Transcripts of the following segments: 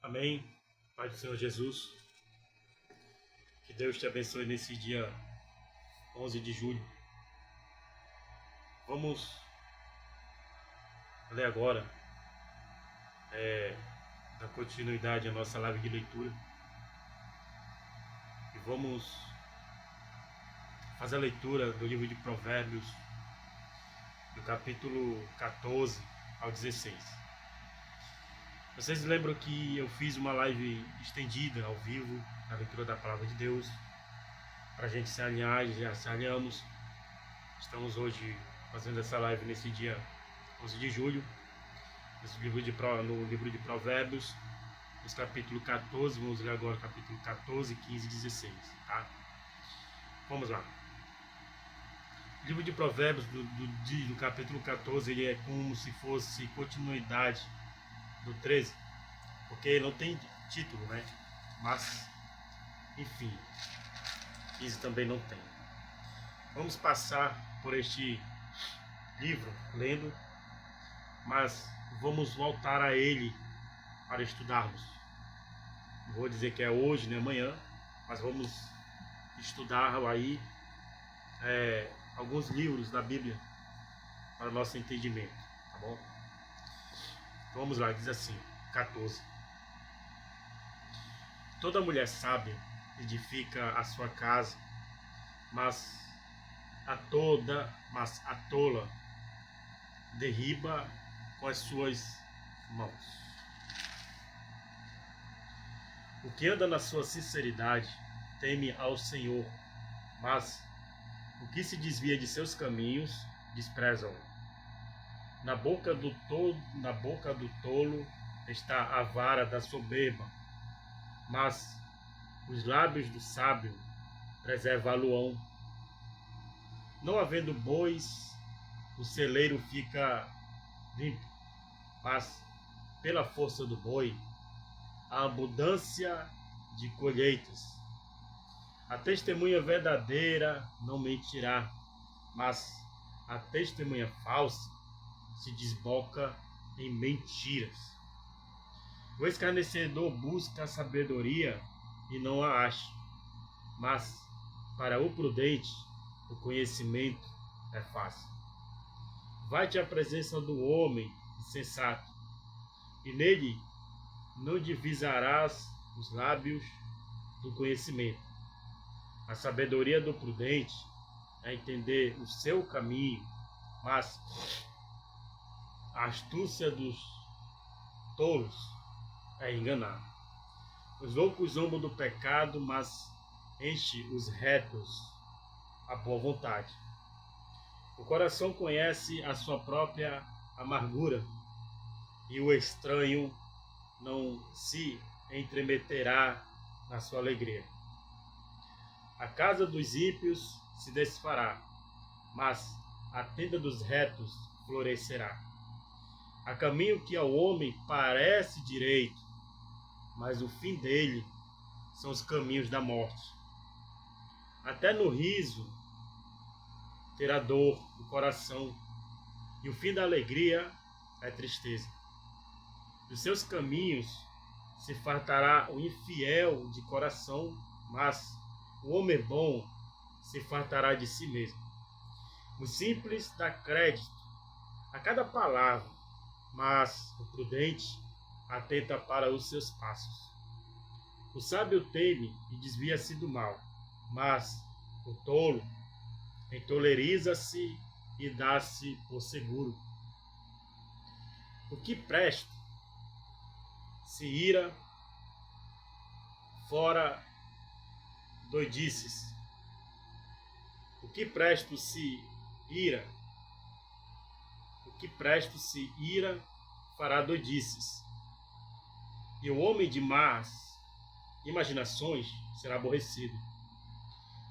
Amém. Pai do Senhor Jesus, que Deus te abençoe nesse dia 11 de julho. Vamos ler agora, dar continuidade à nossa live de leitura. E vamos fazer a leitura do livro de Provérbios, do capítulo 14 ao 16. Vocês lembram que eu fiz uma live estendida, ao vivo, na leitura da Palavra de Deus, para a gente se alinhar, já se alinhamos. Estamos hoje fazendo essa live nesse dia 11 de julho, no livro de Provérbios, no capítulo 14, vamos ler agora o capítulo 14, 15 e 16, tá? Vamos lá. O livro de Provérbios, do capítulo 14, ele é como se fosse continuidade do 13, porque não tem título, né? Mas, enfim, 15 também não tem. Vamos passar por este livro lendo, mas vamos voltar a ele para estudarmos. Não vou dizer que é hoje nem amanhã, mas vamos estudar aí alguns livros da Bíblia para o nosso entendimento, tá bom? Então vamos lá, diz assim, 14. Toda mulher sábia edifica a sua casa, mas a tola derriba com as suas mãos. O que anda na sua sinceridade teme ao Senhor, mas o que se desvia de seus caminhos despreza-o. Na boca do tolo está a vara da soberba, mas os lábios do sábio preservá-lo-ão. Não havendo bois, o celeiro fica limpo, mas pela força do boi, a abundância de colheitas. A testemunha verdadeira não mentirá, mas a testemunha falsa se desboca em mentiras. O escarnecedor busca a sabedoria e não a acha, mas para o prudente o conhecimento é fácil. Vai-te à presença do homem insensato, e nele não divisarás os lábios do conhecimento. A sabedoria do prudente é entender o seu caminho, mas a astúcia dos tolos é enganar. Os loucos zombam do pecado, mas enche os retos a boa vontade. O coração conhece a sua própria amargura, e o estranho não se entremeterá na sua alegria. A casa dos ímpios se desfará, mas a tenda dos retos florescerá. Há caminho que ao homem parece direito, mas o fim dele são os caminhos da morte. Até no riso terá dor do coração, e o fim da alegria é tristeza. Dos seus caminhos se fartará o infiel de coração, mas o homem bom se fartará de si mesmo. O simples dá crédito a cada palavra, mas o prudente atenta para os seus passos. O sábio teme e desvia-se do mal, mas o tolo entoleriza-se e dá-se por seguro. O que presta se ira, fora doidices. O que presto se ira fará doidices. E o homem de más imaginações será aborrecido.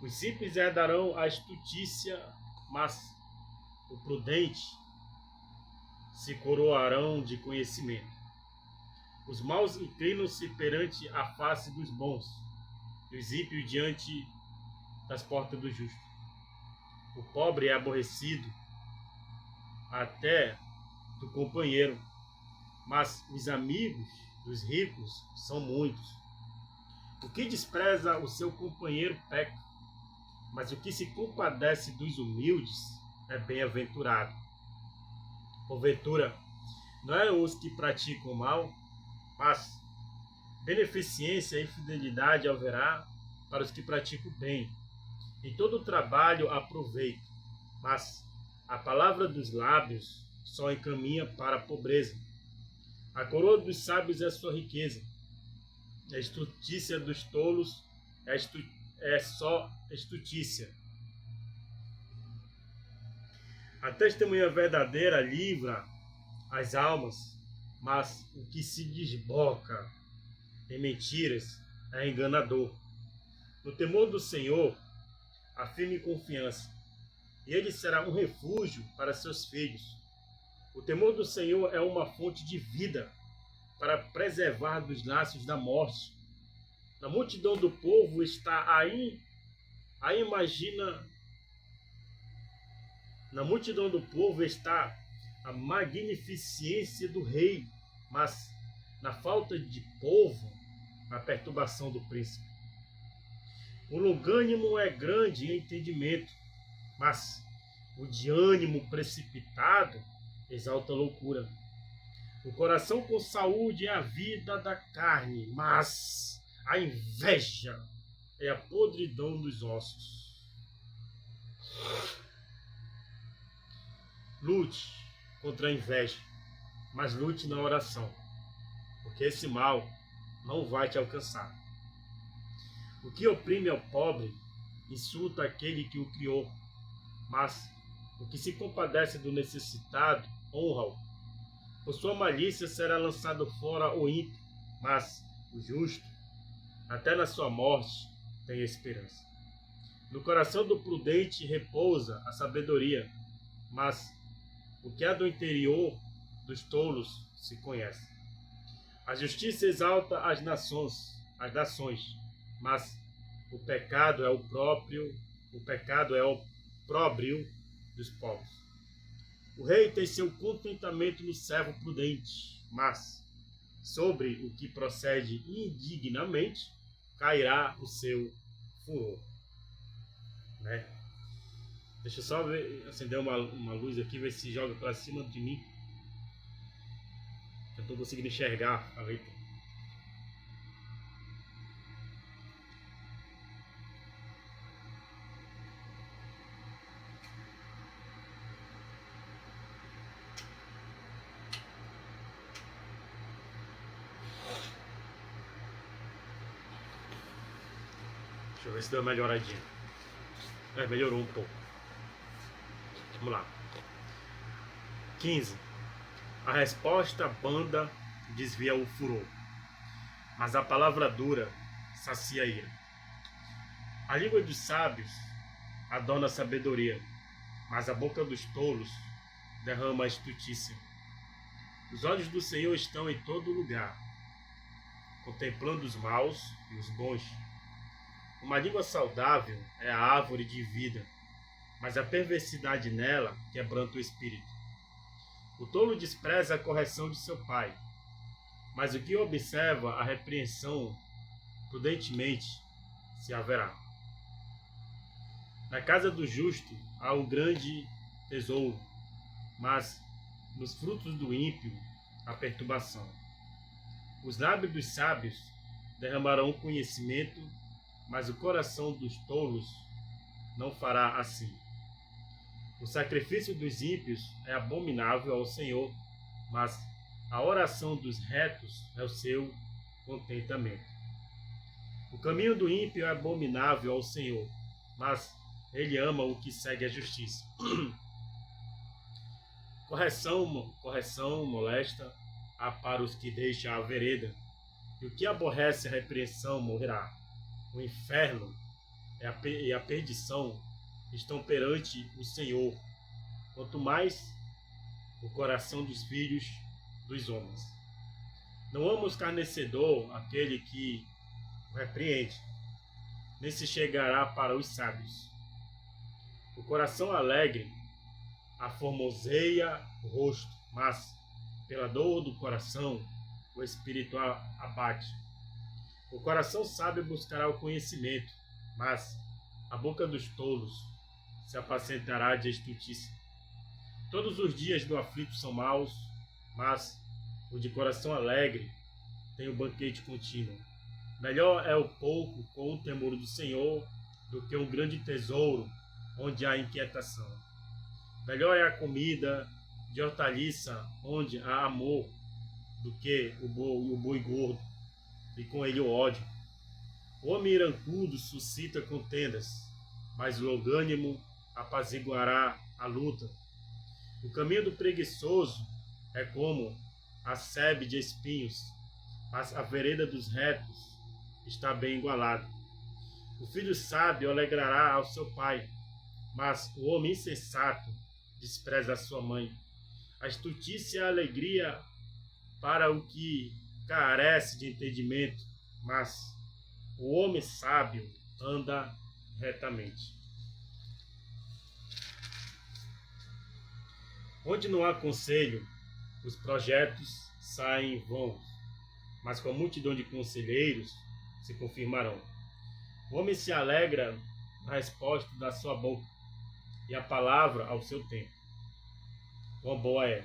Os simples herdarão a estutícia, mas o prudente se coroarão de conhecimento. Os maus inclinam-se perante a face dos bons, e os ímpios diante das portas do justo. O pobre é aborrecido até do companheiro, mas os amigos dos ricos são muitos. O que despreza o seu companheiro peca, mas o que se compadece dos humildes é bem-aventurado. Porventura, não é os que praticam o mal, mas beneficência e fidelidade haverá para os que praticam o bem. Em todo o trabalho há proveito, mas a palavra dos lábios só encaminha para a pobreza. A coroa dos sábios é sua riqueza. A estutícia dos tolos é só estutícia. A testemunha verdadeira livra as almas, mas o que se desboca em mentiras é enganador. No temor do Senhor, há firme confiança, e ele será um refúgio para seus filhos. O temor do Senhor é uma fonte de vida para preservar dos laços da morte. Na multidão do povo está Na multidão do povo está a magnificência do rei, mas na falta de povo, a perturbação do príncipe. O longânimo é grande em entendimento, mas o de ânimo precipitado exalta a loucura. O coração com saúde é a vida da carne, mas a inveja é a podridão dos ossos. Lute contra a inveja, mas lute na oração, porque esse mal não vai te alcançar. O que oprime ao pobre insulta aquele que o criou, mas o que se compadece do necessitado honra-o. Por sua malícia será lançado fora o ímpio, mas o justo, até na sua morte, tem esperança. No coração do prudente repousa a sabedoria, mas o que há do interior dos tolos se conhece. A justiça exalta as nações, mas o pecado é o opróbrio dos povos. O rei tem seu contentamento no servo prudente, mas sobre o que procede indignamente cairá o seu furor. Né? Deixa eu só acender uma luz aqui, ver se joga para cima de mim. Eu estou conseguindo enxergar a letra. Deixa eu ver se deu uma melhoradinha. Melhorou um pouco. Vamos lá. 15. A resposta banda desvia o furor, mas a palavra dura sacia a ira. A língua dos sábios adorna a sabedoria, mas a boca dos tolos derrama a estutícia. Os olhos do Senhor estão em todo lugar, contemplando os maus e os bons. Uma língua saudável é a árvore de vida, mas a perversidade nela quebranta o espírito. O tolo despreza a correção de seu pai, mas o que observa a repreensão prudentemente se haverá. Na casa do justo há um grande tesouro, mas nos frutos do ímpio há perturbação. Os lábios dos sábios derramarão conhecimento, mas o coração dos tolos não fará assim. O sacrifício dos ímpios é abominável ao Senhor, mas a oração dos retos é o seu contentamento. O caminho do ímpio é abominável ao Senhor, mas ele ama o que segue a justiça. Correção molesta há para os que deixam a vereda, e o que aborrece a repreensão morrerá. O inferno e a perdição estão perante o Senhor, quanto mais o coração dos filhos dos homens. Não ama o escarnecedor aquele que o repreende, nem se chegará para os sábios. O coração alegre aformoseia o rosto, mas pela dor do coração o espírito abate. O coração sábio buscará o conhecimento, mas a boca dos tolos se apacentará de estultícia. Todos os dias do aflito são maus, mas o de coração alegre tem o banquete contínuo. Melhor é o pouco com o temor do Senhor do que um grande tesouro onde há inquietação. Melhor é a comida de hortaliça onde há amor do que o boi gordo e com ele o ódio. O homem irancudo suscita contendas, mas o longânimo apaziguará a luta. O caminho do preguiçoso é como a sebe de espinhos, mas a vereda dos retos está bem igualada. O filho sábio alegrará ao seu pai, mas o homem insensato despreza a sua mãe. A estultícia é a alegria para o que carece de entendimento, mas o homem sábio anda retamente. Onde não há conselho, os projetos saem vãos, mas com a multidão de conselheiros se confirmarão. O homem se alegra na resposta da sua boca, e a palavra ao seu tempo. Quão boa é!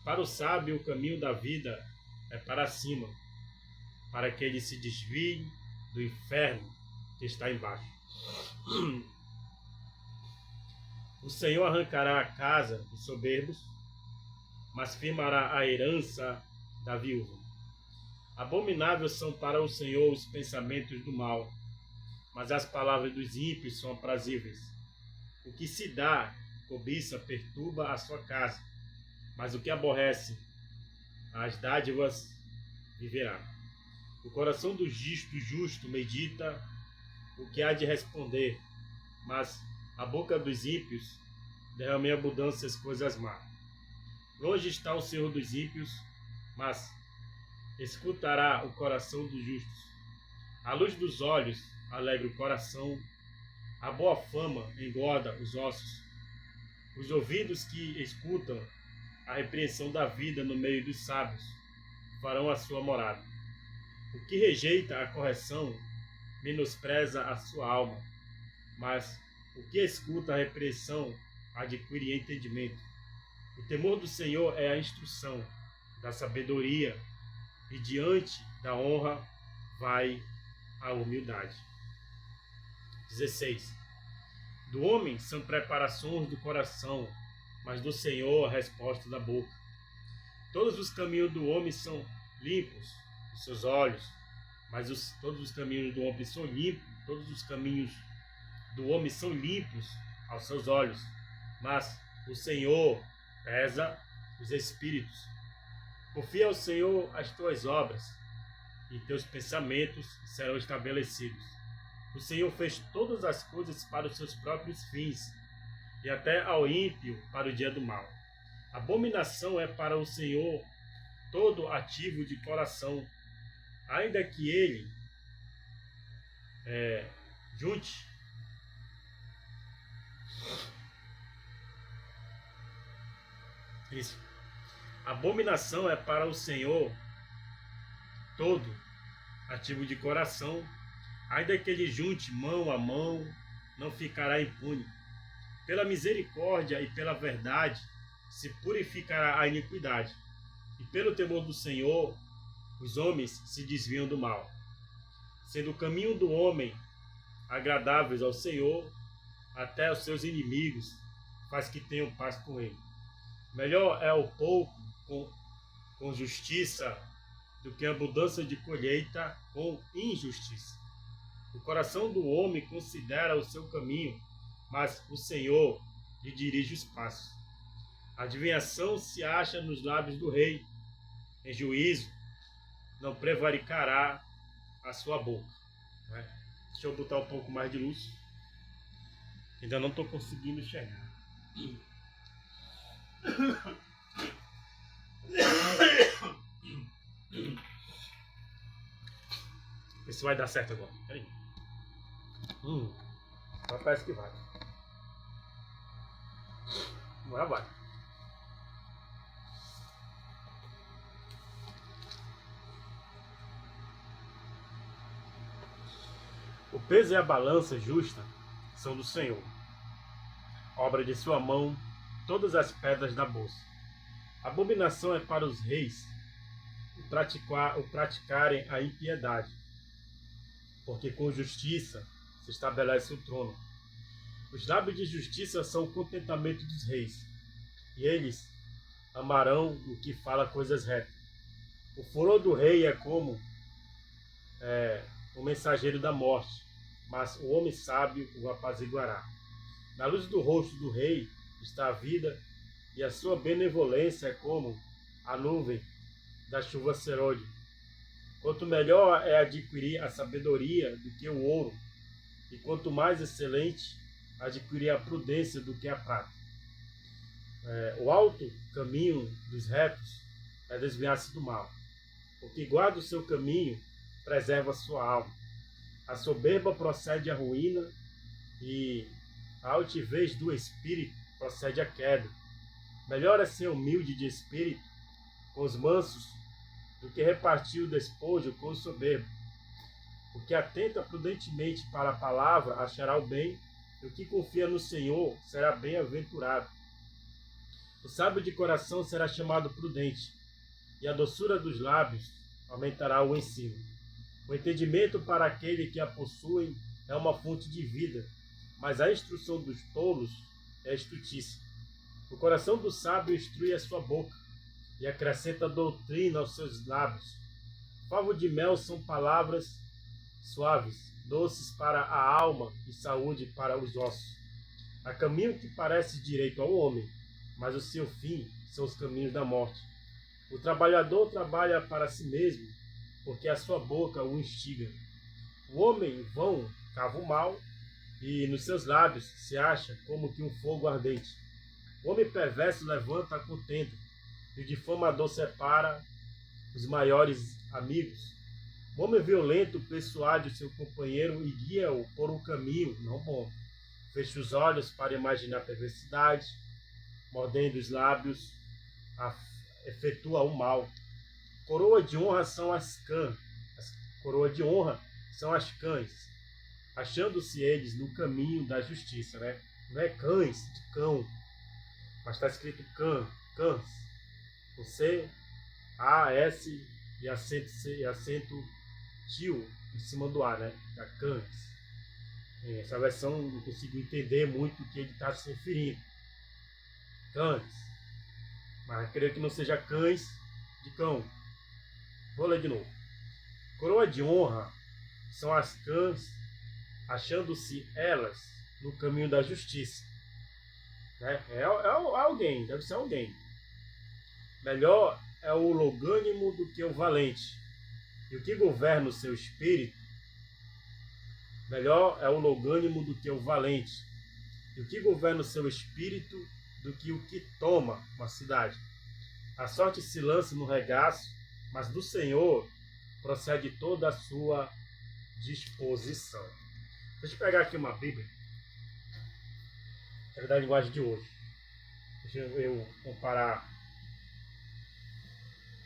Para o sábio, o caminho da vida é para cima, para que ele se desvie do inferno que está embaixo. O Senhor arrancará a casa dos soberbos, mas firmará a herança da viúva. Abomináveis são para o Senhor os pensamentos do mal, mas as palavras dos ímpios são aprazíveis. O que se dá cobiça perturba a sua casa, mas o que aborrece as dádivas viverá. O coração do justo medita o que há de responder, mas a boca dos ímpios derrama em abundância as coisas más. Longe está o Senhor dos ímpios, mas escutará o coração dos justos. A luz dos olhos alegra o coração, a boa fama engorda os ossos. Os ouvidos que escutam a repreensão da vida no meio dos sábios farão a sua morada. O que rejeita a correção menospreza a sua alma, mas o que escuta a repreensão adquire entendimento. O temor do Senhor é a instrução da sabedoria, e diante da honra vai a humildade. 16. Do homem são preparações do coração, mas do Senhor a resposta da boca. Todos os caminhos do homem são limpos os seus olhos, mas todos os caminhos do homem são limpos, todos os caminhos do homem são limpos aos seus olhos, mas o Senhor pesa os espíritos. Confia ao Senhor as tuas obras, e teus pensamentos serão estabelecidos. O Senhor fez todas as coisas para os seus próprios fins, e até ao ímpio para o dia do mal. Abominação é para o Senhor todo ativo de coração, ainda que ele junte isso. Abominação é para o Senhor todo ativo de coração, ainda que ele junte mão a mão, não ficará impune. Pela misericórdia e pela verdade se purificará a iniquidade, e pelo temor do Senhor os homens se desviam do mal. Sendo o caminho do homem agradáveis ao Senhor, até os seus inimigos faz que tenham paz com ele. Melhor é o pouco com justiça do que a abundância de colheita com injustiça. O coração do homem considera o seu caminho, mas o Senhor lhe dirige os passos. A adivinhação se acha nos lábios do rei. Em juízo não prevaricará a sua boca. Deixa eu botar um pouco mais de luz. Ainda não estou conseguindo enxergar. Vê se vai dar certo agora. Peraí. Parece que vai. Agora vai. O peso e a balança justa são do Senhor, obra de sua mão, todas as pedras da bolsa. Abominação é para os reis o praticarem a impiedade, porque com justiça se estabelece o trono. Os lábios de justiça são o contentamento dos reis, e eles amarão o que fala coisas retas. O furor do rei é como o mensageiro da morte, mas o homem sábio o apaziguará. Na luz do rosto do rei está a vida, e a sua benevolência é como a nuvem da chuva serôdia. Quanto melhor é adquirir a sabedoria do que o ouro, e quanto mais excelente adquirir a prudência do que a prata. O alto caminho dos retos é desviar-se do mal. O que guarda o seu caminho preserva a sua alma. A soberba procede à ruína, e a altivez do espírito procede à queda. Melhor é ser humilde de espírito com os mansos do que repartir o despojo com o soberbo. O que atenta prudentemente para a palavra achará o bem, e o que confia no Senhor será bem-aventurado. O sábio de coração será chamado prudente, e a doçura dos lábios aumentará o ensino. O entendimento para aquele que a possuem é uma fonte de vida, mas a instrução dos tolos é estultícia. O coração do sábio instrui a sua boca, e acrescenta doutrina aos seus lábios. Favo de mel são palavras suaves, doces para a alma e saúde para os ossos. Há caminho que parece direito ao homem, mas o seu fim são os caminhos da morte. O trabalhador trabalha para si mesmo, porque a sua boca o instiga. O homem vão cava o mal, e nos seus lábios se acha como que um fogo ardente. O homem perverso levanta a contenda, e o difamador separa os maiores amigos. O homem violento persuade o seu companheiro e guia-o por um caminho não bom. Fecha os olhos para imaginar perversidade, mordendo os lábios, efetua o mal. Coroa de honra são as cãs. Coroa de honra são as cães, achando-se eles no caminho da justiça, né? Não é cães de cão, mas está escrito cãs. O C, A, S e acento tio em cima do A, né? Da cães. Essa versão não consigo entender muito o que ele está se referindo. Cães. Mas creio que não seja cães de cão. Vou ler de novo. Coroa de honra são as cãs, achando-se elas no caminho da justiça. Né? É alguém, deve ser alguém. Melhor é o longânimo do que o valente. E o que governa o seu espírito, melhor é o longânimo do que o valente. E o que governa o seu espírito do que o que toma uma cidade. A sorte se lança no regaço, mas do Senhor procede toda a sua disposição. Deixa eu pegar aqui uma Bíblia. É da linguagem de hoje. Deixa eu comparar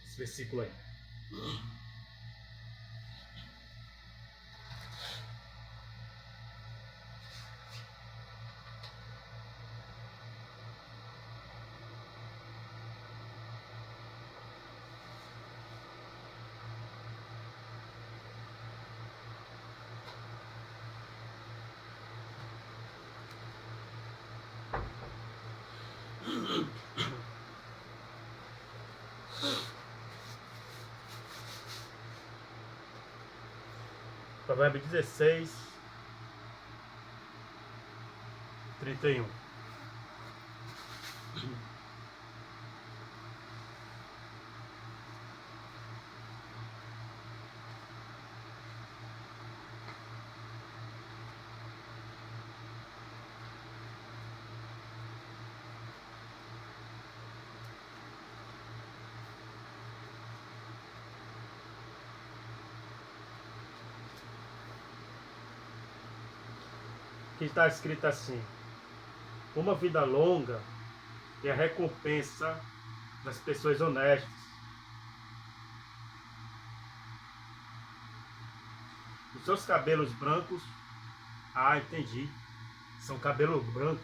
esse versículo aí. Provérbio 16, 31. Que está escrito assim: uma vida longa é a recompensa das pessoas honestas. Os seus cabelos brancos Ah, entendi. São cabelo branco.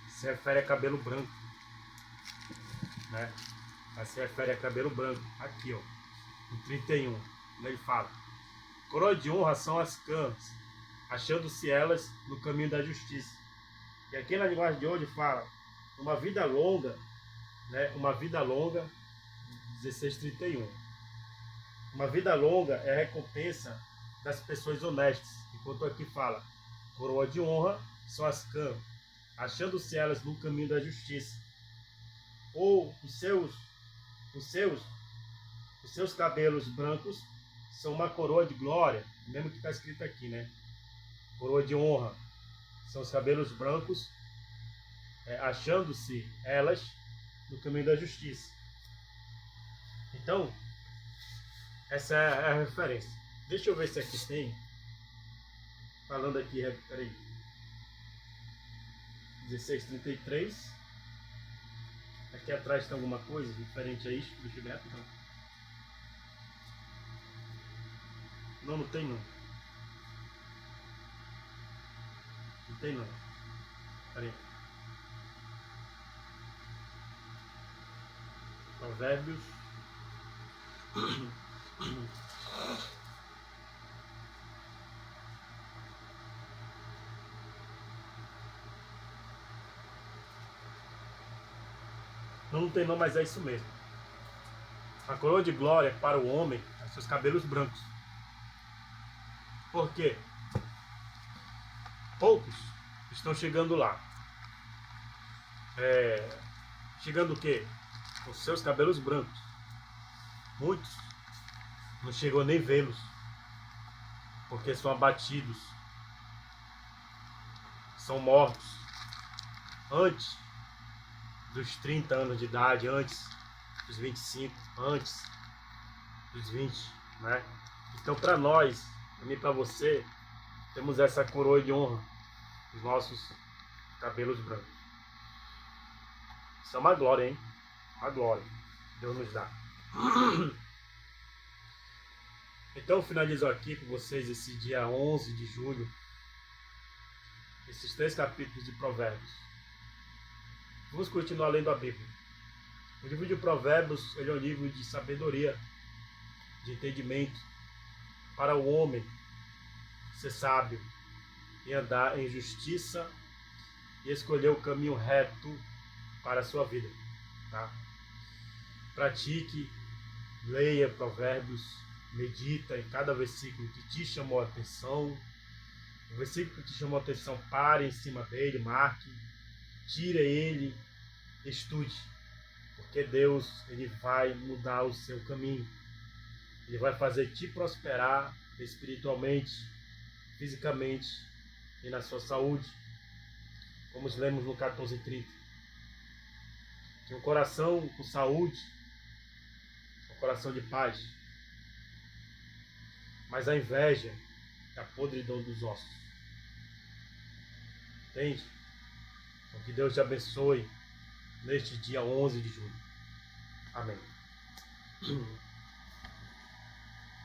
Se refere a cabelo branco, né? Mas se refere a cabelo branco. Aqui, ó. No 31. Ele fala: coroa de honra são as cãs, achando-se elas no caminho da justiça. E aqui na linguagem de hoje fala: uma vida longa, né? Uma vida longa, 16:31. Uma vida longa é a recompensa das pessoas honestas. Enquanto aqui fala: coroa de honra são as cãs, achando-se elas no caminho da justiça. Ou os seus, os seus cabelos brancos são uma coroa de glória, mesmo que está escrito aqui, né? Coroa de honra são os cabelos brancos, achando-se elas no caminho da justiça. Então, essa é a referência. Deixa eu ver se aqui tem. Falando aqui, peraí. 16:33. Aqui atrás tem alguma coisa diferente a isso? Deixa eu ver rapidão. Não, não tem não. Não tem não. Peraí. Provérbios. Não tem não, mas é isso mesmo. A coroa de glória para o homem é seus cabelos brancos. Por quê? Poucos estão chegando lá. Chegando o quê? Com seus cabelos brancos. Muitos não chegou nem vê-los, porque são abatidos, são mortos antes dos 30 anos de idade, antes dos 25, antes dos 20, né? Então, para nós, para mim e para você, temos essa coroa de honra, os nossos cabelos brancos. Isso é uma glória, hein? Uma glória que Deus nos dá. Então, eu finalizo aqui com vocês esse dia 11 de julho, esses 3 capítulos de Provérbios. Vamos continuar lendo a Bíblia. O livro de Provérbios, ele é um livro de sabedoria, de entendimento, para o homem ser sábio e andar em justiça e escolher o caminho reto para a sua vida. Tá? Pratique, leia Provérbios, medita em cada versículo que te chamou a atenção. O versículo que te chamou a atenção, pare em cima dele, marque, tire ele, estude. Porque Deus, ele vai mudar o seu caminho. Ele vai fazer te prosperar espiritualmente, fisicamente e na sua saúde. Como lemos no 14:30. Que um coração com saúde, um coração de paz. Mas a inveja é a podridão dos ossos. Entende? Então que Deus te abençoe neste dia 11 de julho. Amém.